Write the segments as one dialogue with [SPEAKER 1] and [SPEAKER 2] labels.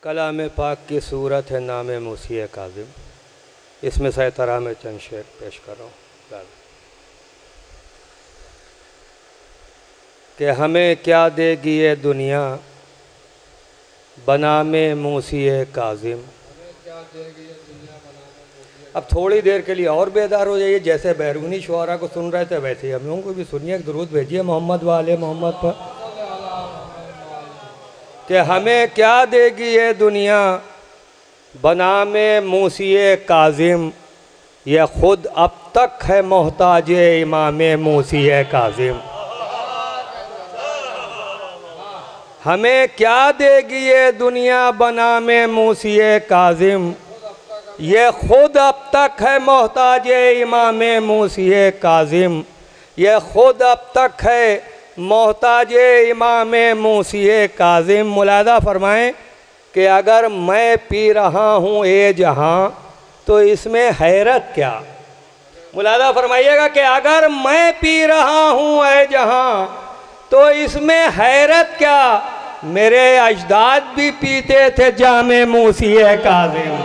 [SPEAKER 1] कलाम पाक की सूरत है नाम मूसी काज़िम। इसमें से तरह में चंद शेर पेश कर रहा हूँ कि हमें क्या देगी ये दुनिया बनामे मूसी काज़िम। अब थोड़ी देर के लिए और बेदार हो जाइए, जैसे बैरूनी शुआरा को सुन रहे थे वैसे ही हम लोगों को भी सुनिए। एक दुरूद भेजिए मोहम्मद वाले मोहम्मद पर कि हमें क्या देगी ये दुनिया बनामे मूसी काज़िम। ये ख़ुद अब तक है मोहताज इमाम मूसी काज़िम। हमें क्या देगी ये दुनिया बनामे मूसी काज़िम। ये ख़ुद अब तक है मोहताज इमाम मूसी काज़िम। ये ख़ुद अब तक है मोहताज इमाम मूसी काज़िम। मुलादा फरमाएं कि अगर मैं पी रहा हूँ ए जहाँ तो इसमें हैरत क्या। मुलादा फरमाइएगा कि अगर मैं पी रहा हूँ ए जहाँ तो इसमें हैरत क्या। मेरे अजदाद भी पीते थे जामे मूसी काज़िम।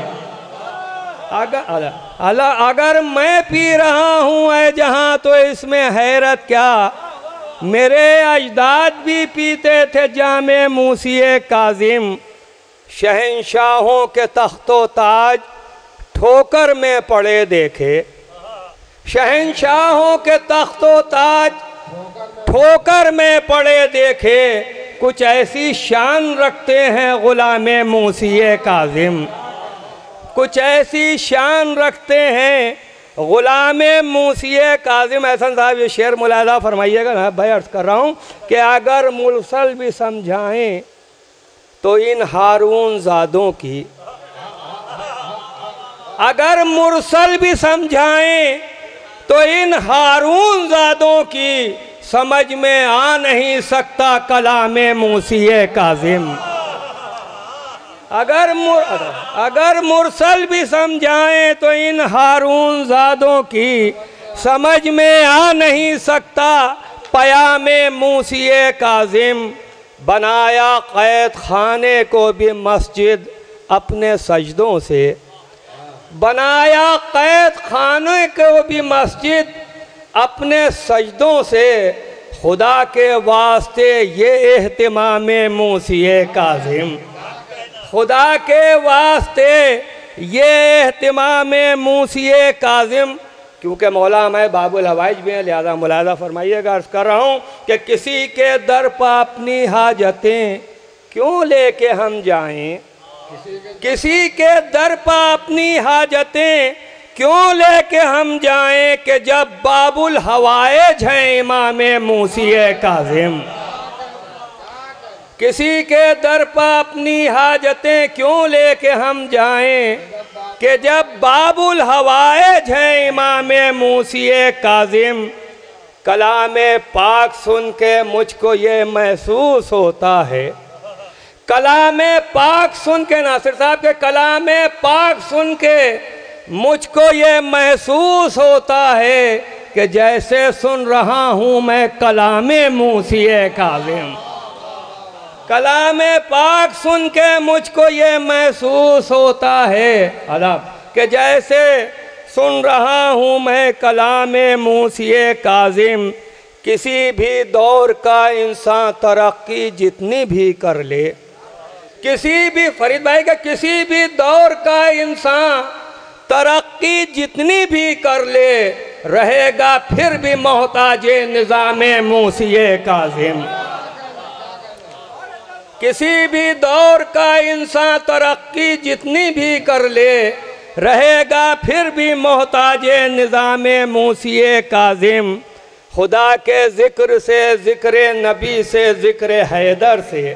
[SPEAKER 1] अगर मैं पी रहा हूँ ए जहाँ तो इसमें हैरत क्या। मेरे अजदाद भी पीते थे जामे मूसी काज़िम। शहंशाहों के तख्तो ताज ठोकर में पड़े देखे। शहंशाहों के तख्तो ताज ठोकर में पड़े देखे। कुछ ऐसी शान रखते हैं गुलामे मूसी काज़िम। कुछ ऐसी शान रखते हैं गुलामे मूसी काज़िम। एहसन साहब ये शेर मुलादा फरमाइएगा ना भाई। अर्ज़ कर रहा हूँ कि अगर मुरसल भी समझाएं तो इन हारून ज़ादों की। अगर मुरसल भी समझाएं तो इन हारून ज़ादों की समझ में आ नहीं सकता कलामे मूसी काज़िम। अगर मुरसल भी समझाएं तो इन हारून ज़ादों की समझ में आ नहीं सकता पयामे मूसी काज़िम। बनाया क़ैद खाने को भी मस्जिद अपने सजदों से। बनाया क़ैद खाने को भी मस्जिद अपने सजदों से। खुदा के वास्ते ये एहतिमाम मूसी काज़िम। खुदा के वास्ते ये एहतिमाम मूसी काज़िम। क्योंकि मौला हमारे बाबुल हवाइज भी हैं, लिहाजा मुलादा फरमाइएगा। अर्ज़ कर रहा हूँ कि किसी के दर पर अपनी हाजतें क्यों लेके हम जाएं। किसी के दर पर अपनी हाजतें क्यों लेके हम जाएं कि जब बाबुल हवाइज हैं इमाम मूसी काज़िम। किसी के दर पर अपनी हाजतें क्यों लेके हम जाएं कि जब बाबुल हवाइज हैं इमाम मूसी काज़िम। कलाम पाक सुन के मुझको ये महसूस होता है। कलाम पाक सुन के नासिर साहब के कलाम पाक सुन के मुझको ये महसूस होता है कि जैसे सुन रहा हूँ मैं कलाम मूसी काज़िम। कलाम पाक सुन के मुझको ये महसूस होता है अदब कि जैसे सुन रहा हूँ मैं कलाम मूसी काज़िम। किसी भी दौर का इंसान तरक्की जितनी भी कर ले। किसी भी फरीद भाई का किसी भी दौर का इंसान तरक्की जितनी भी कर ले रहेगा फिर भी मोहताज निज़ाम मूसी काज़िम। किसी भी दौर का इंसान तरक्की जितनी भी कर ले रहेगा फिर भी मोहताज निज़ाम मूसी काज़िम। खुदा के ज़िक्र से ज़िक्र नबी से ज़िक्र हैदर से।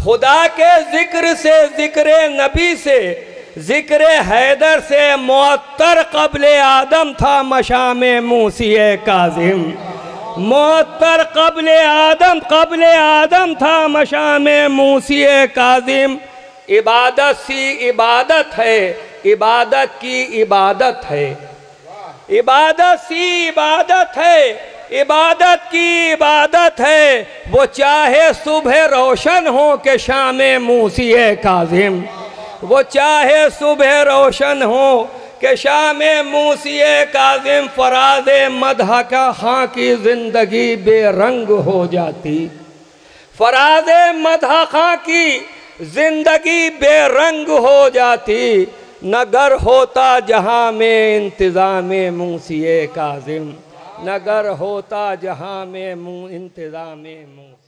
[SPEAKER 1] खुदा के ज़िक्र से ज़िक्र नबी से ज़िक्र हैदर से मुअत्तर क़ब्ल आदम था मशाम मूसी काज़िम। मुअत्तर क़ब्ल आदम था मशाम मूसी काज़िम। इबादत सी इबादत है, इबादत की इबादत है। इबादत सी इबादत है, इबादत की इबादत है, वो चाहे सुबह रोशन हो के शाम मूसी काजिम, वो चाहे सुबह रोशन हो के शाम मूसी काजिम। फराज मदह का खां की जिंदगी बेरंग हो जाती, फराज मदह खां की जिंदगी बेरंग हो जाती, नगर होता जहां में इंतज़ाम मूसी काजिम, नगर होता जहां में इंतज़ाम मूसी।